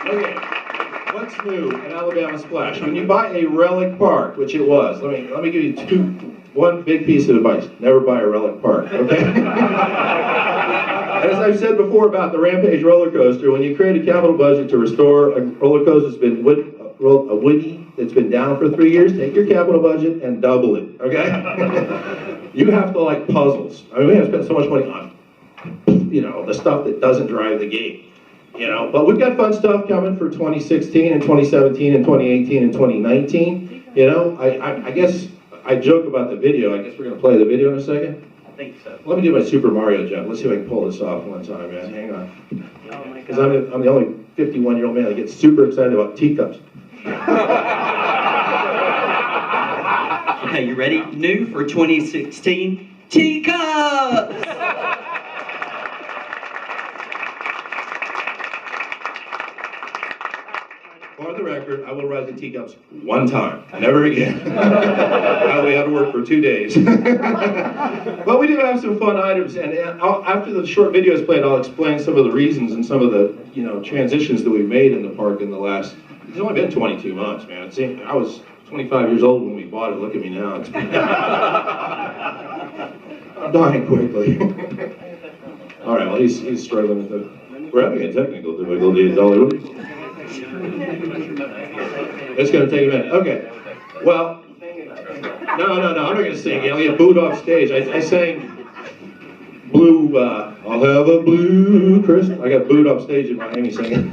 Okay, what's new in Alabama Splash? When you buy a relic park, which it was, let me give you one big piece of advice: never buy a relic park. Okay. As I've said before about the Rampage roller coaster, when you create a capital budget to restore a roller coaster that's been woody that's been down for 3 years, take your capital budget and double it. Okay. You have to like puzzles. I mean, we have spent so much money on, the stuff that doesn't drive the game. But we've got fun stuff coming for 2016 and 2017 and 2018 and 2019. I guess I joke about the video. I guess we're going to play the video in a second. I think so. Let me do my Super Mario jump. Let's see if I can pull this off one time, man. Hang on. Oh my Because God. I'm the only 51-year-old man that gets super excited about teacups. Okay, you ready? New for 2016, teacups! For the record, I will ride the teacups one time, never again. I'll be out of work for 2 days. But we do have some fun items, and after the short video is played, I'll explain some of the reasons and some of the transitions that we've made in the park in the last. It's only been 22 months, man. I was 25 years old when we bought it. Look at me now. I'm dying quickly. All right. Well, he's struggling with it. We're having a technical difficulty at Dollywood. It's going to take a minute. Okay. Well, no. I'm not going to sing. I'll get booed off stage. I sang Blue, I'll have a blue Christmas. I got booed off stage in Miami singing.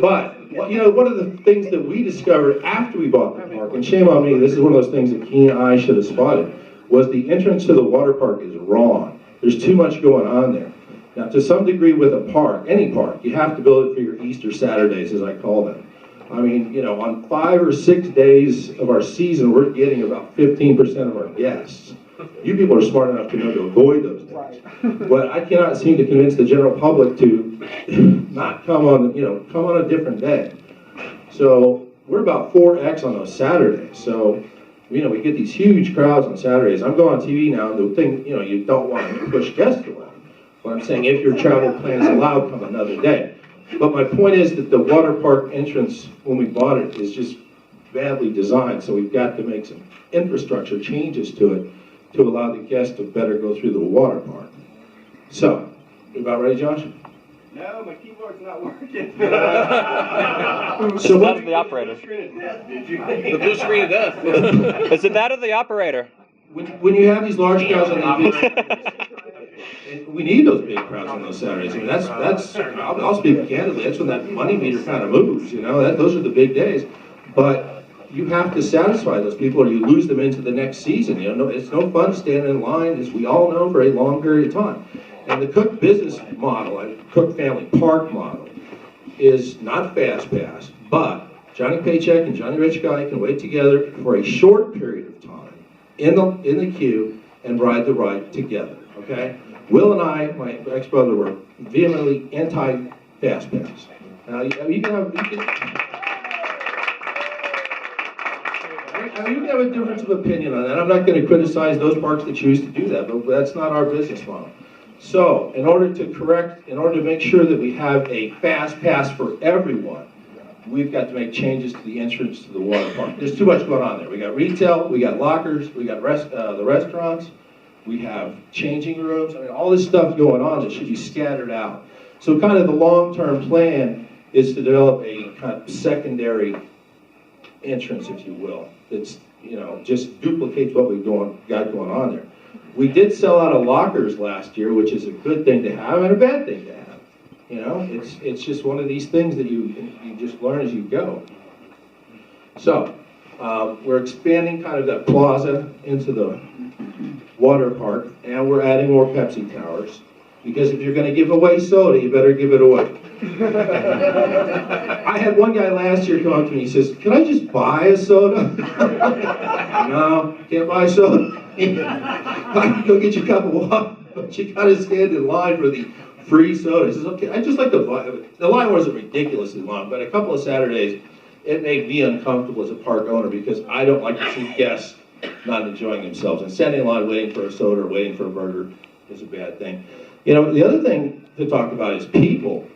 But, one of the things that we discovered after we bought the park, and shame on me, this is one of those things that keen eye should have spotted, was the entrance to the water park is wrong. There's too much going on there. Now, to some degree with a park, any park, you have to build it for your Easter Saturdays, as I call them. I mean, on 5 or 6 days of our season, we're getting about 15% of our guests. You people are smart enough to know to avoid those days. But I cannot seem to convince the general public to not come on a different day. So we're about 4x on those Saturdays. So, we get these huge crowds on Saturdays. I'm going on TV now, and the thing, you don't want to push guests away. But I'm saying if your travel plans allow, come another day. But my point is that the water park entrance, when we bought it, is just badly designed. So we've got to make some infrastructure changes to it to allow the guests to better go through the water park. So, you about ready, Josh? No, my keyboard's not working. So that is the operator. The blue screen of death. Is it that or the operator? When you have these large crowds on these we need those big crowds on those Saturdays. I mean, I'll speak candidly, that's when that money meter kind of moves, those are the big days. But you have to satisfy those people or you lose them into the next season. It's no fun standing in line, as we all know, for a long period of time. And the Cook business model, Cook Family Park model, is not fast pass, but Johnny Paycheck and Johnny Rich Guy can wait together for a short period of time in the queue and ride the ride together, okay? Will and I, my ex-brother, were vehemently anti-fast pass. Now, you can have a difference of opinion on that. I'm not going to criticize those parks that choose to do that, but that's not our business model. So, in order to make sure that we have a fast pass for everyone, we've got to make changes to the entrance to the water park. There's too much going on there. We got retail, we got lockers, we got the restaurants, we have changing rooms. I mean, all this stuff going on that should be scattered out. So kind of the long-term plan is to develop a kind of secondary entrance, if you will, that's, just duplicates what we've got going on there. We did sell out of lockers last year, which is a good thing to have and a bad thing to have. It's just one of these things that you just learn as you go. So, we're expanding kind of that plaza into the water park, and we're adding more Pepsi towers, because if you're going to give away soda, you better give it away. I had one guy last year come up to me, he says, "Can I just buy a soda?" No, can't buy soda. Go get your cup of water, but you got to stand in line for the free soda. He says, "Okay, I just like to buy." The line wasn't ridiculously long, but a couple of Saturdays, it made me uncomfortable as a park owner because I don't like to see guests not enjoying themselves. And standing in line waiting for a soda or waiting for a burger is a bad thing. You know, the other thing to talk about is people.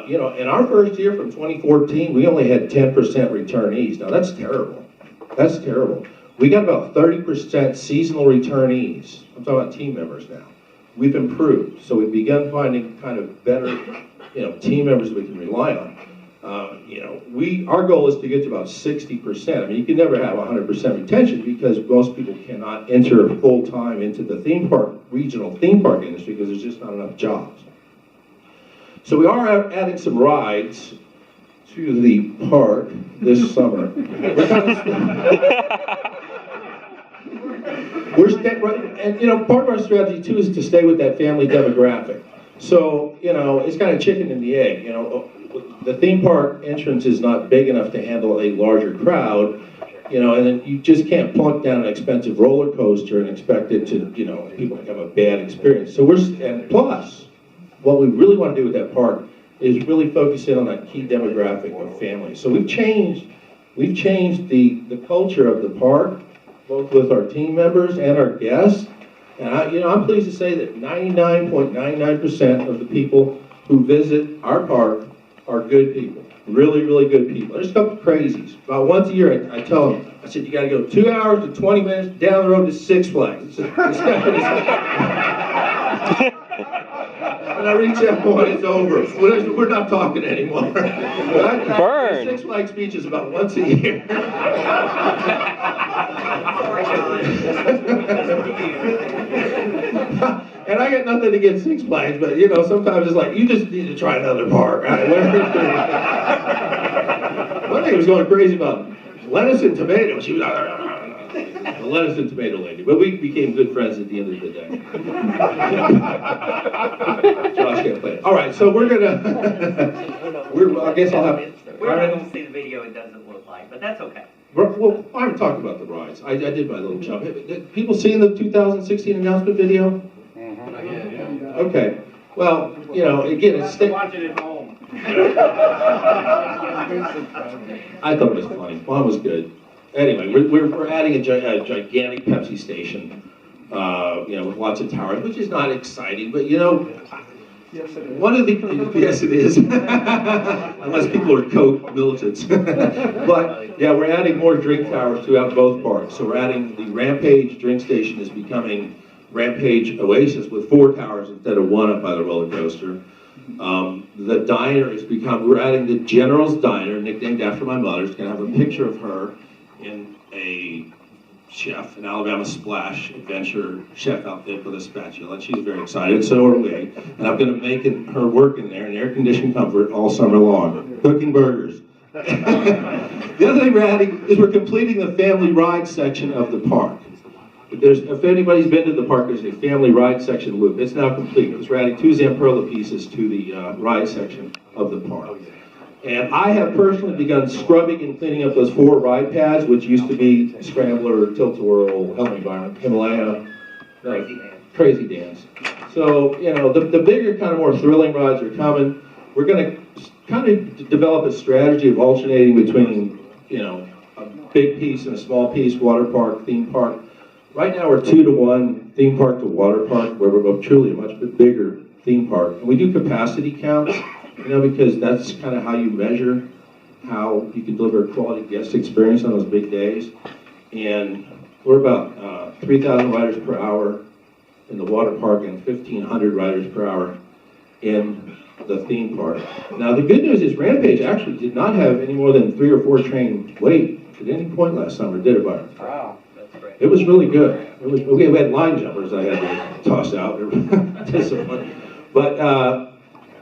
You know, in our first year from 2014, we only had 10% returnees. Now that's terrible. That's terrible. We got about 30% seasonal returnees. I'm talking about team members now. We've improved, so we've begun finding kind of better, you know, team members that we can rely on. You know, our goal is to get to about 60%. I mean, you can never have 100% retention because most people cannot enter full time into the theme park, regional theme park industry because there's just not enough jobs. So we are adding some rides to the park this summer. And you know, part of our strategy too is to stay with that family demographic. So, you know, it's kind of chicken and the egg. You know, the theme park entrance is not big enough to handle a larger crowd, you know, and then you just can't plunk down an expensive roller coaster and expect it to, you know, people to have a bad experience. So and plus, what we really want to do with that park is really focus in on that key demographic of families. So we've changed the culture of the park, both with our team members and our guests. And I'm pleased to say that 99.99% of the people who visit our park are good people, really, really good people. There's a couple of crazies. About once a year, I tell them, I said, you got to go 2 hours to 20 minutes down the road to Six Flags. When I reach that point, it's over. We're not talking anymore. Burn. Six Flags Beach is about once a year. And I got nothing against Six Flags, but you know, sometimes it's like, you just need to try another park. One thing was going crazy about lettuce and tomatoes. She was the lettuce and tomato lady, but we became good friends at the end of the day. Josh can't play it. All right, so we're gonna. I guess I'll have. We're not going to see the video. It doesn't look like, but that's okay. Well, I haven't talked about the rides. I did my little jump. People seen the 2016 announcement video? Okay. Well, you know, again, it's. Watch it at home. I thought it was funny. Mine was good. Anyway, we're adding a gigantic Pepsi station, you know, with lots of towers, which is not exciting, but you know, one of the yes, it is, unless people are Coke militants. But yeah, we're adding more drink towers throughout both parks. So we're adding the Rampage drink station is becoming Rampage Oasis with 4 towers instead of 1 up by the roller coaster. The diner has become. We're adding the General's Diner, nicknamed after my mother. It's going to have a picture of her in a chef, an Alabama Splash adventure chef outfit with a spatula. And she's very excited, so are we. And I'm going to make her work in there in air-conditioned comfort all summer long, cooking burgers. The other thing we're adding is we're completing the family ride section of the park. If anybody's been to the park, there's a family ride section loop. It's now complete because we're adding 2 Zamperla pieces to the ride section of the park. And I have personally begun scrubbing and cleaning up those 4 ride pads, which used to be Scrambler, Tilt-A-Whirl, help me, Byron, Himalaya, Crazy Dance. So, you know, the bigger, kind of more thrilling rides are coming. We're going to kind of develop a strategy of alternating between, you know, a big piece and a small piece, water park, theme park. Right now we're 2-to-1 theme park to water park, where we're truly a much bigger theme park. And we do capacity counts, you know, because that's kind of how you measure how you can deliver a quality guest experience on those big days. And we're about 3,000 riders per hour in the water park and 1,500 riders per hour in the theme park. Now the good news is Rampage actually did not have any more than 3 or 4 train wait at any point last summer, did it, Byron? Wow, that's great. It was really good. We had line jumpers I had to toss out. But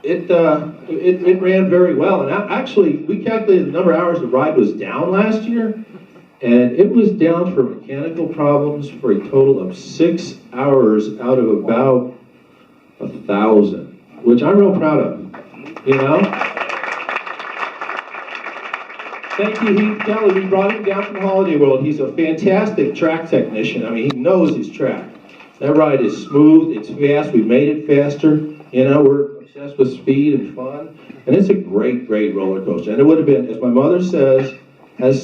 it ran very well. And actually, we calculated the number of hours the ride was down last year, and it was down for mechanical problems for a total of 6 hours out of about 1,000, which I'm real proud of, you know? Thank you, Heath Kelly. We brought him down from Holiday World. He's a fantastic track technician. I mean, he knows his track. That ride is smooth, it's fast, we made it faster. You know, we're obsessed with speed and fun. And it's a great, great roller coaster. And it would have been, as my mother has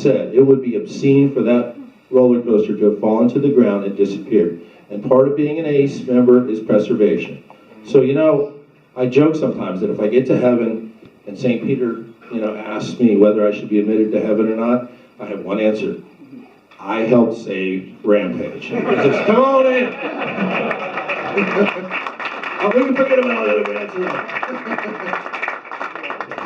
said, it would be obscene for that roller coaster to have fallen to the ground and disappeared. And part of being an ACE member is preservation. So, I joke sometimes that if I get to heaven and St. Peter, asks me whether I should be admitted to heaven or not, I have one answer. I helped save Rampage. He says, come on in. Oh, we can forget about all the other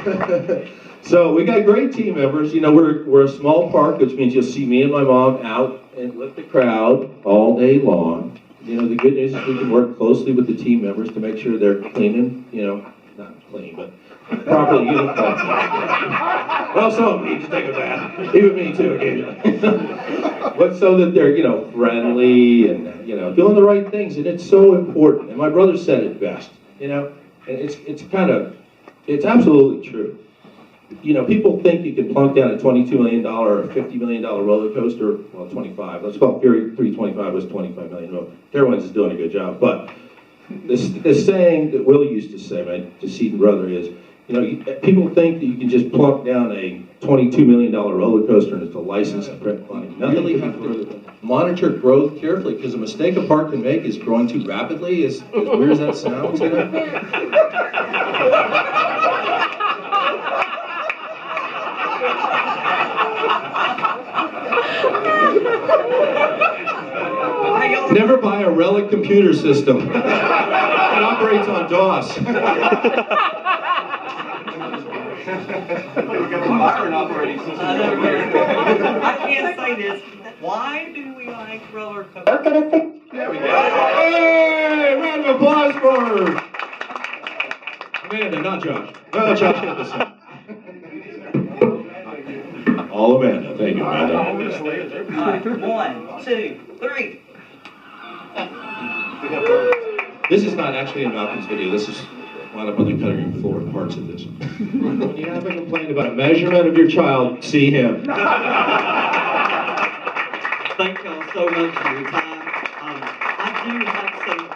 answers. So we got great team members. We're a small park, which means you'll see me and my mom out and with the crowd all day long. The good news is we can work closely with the team members to make sure they're cleaning, not clean, but properly uniformed. Well, some of me just take a bath. Even me too, occasionally. But so that they're, friendly and, doing the right things. And it's so important. And my brother said it best, and it's absolutely true. People think you can plunk down a $22 million or $50 million roller coaster, well, 25. Let's call it Fury 325 was 25 million. Well, Carowinds is doing a good job. But the saying that Will used to say, my decedent brother, is, people think that you can just plunk down a $22 million roller coaster and it's a license to print money. You really have to monitor growth carefully, because a mistake a park can make is growing too rapidly, as weird as that sounds. Never buy a relic computer system. It operates on DOS. We got the modern operating system. I can't say this. Why do we like roller coasters? There we go. Hey, round of applause for Amanda, not Josh. No, Josh got this one. All Amanda. Thank you, Amanda. All right, 1, 2, 3. This is not actually in Malcolm's video. This is wound up on the cutting room floor parts of this. When you have a complaint about a measurement of your child, see him. Thank y'all so much for your time. I do have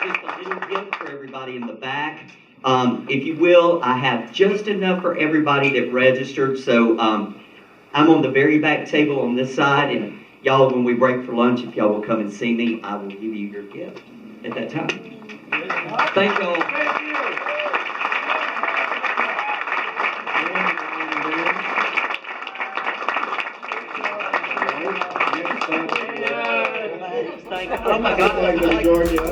just a little gift for everybody in the back. If you will, I have just enough for everybody that registered. So I'm on the very back table on this side, and y'all, when we break for lunch, if y'all will come and see me, I will give you your gift at that time. Thank y'all. Thank you. Oh my God. Georgia.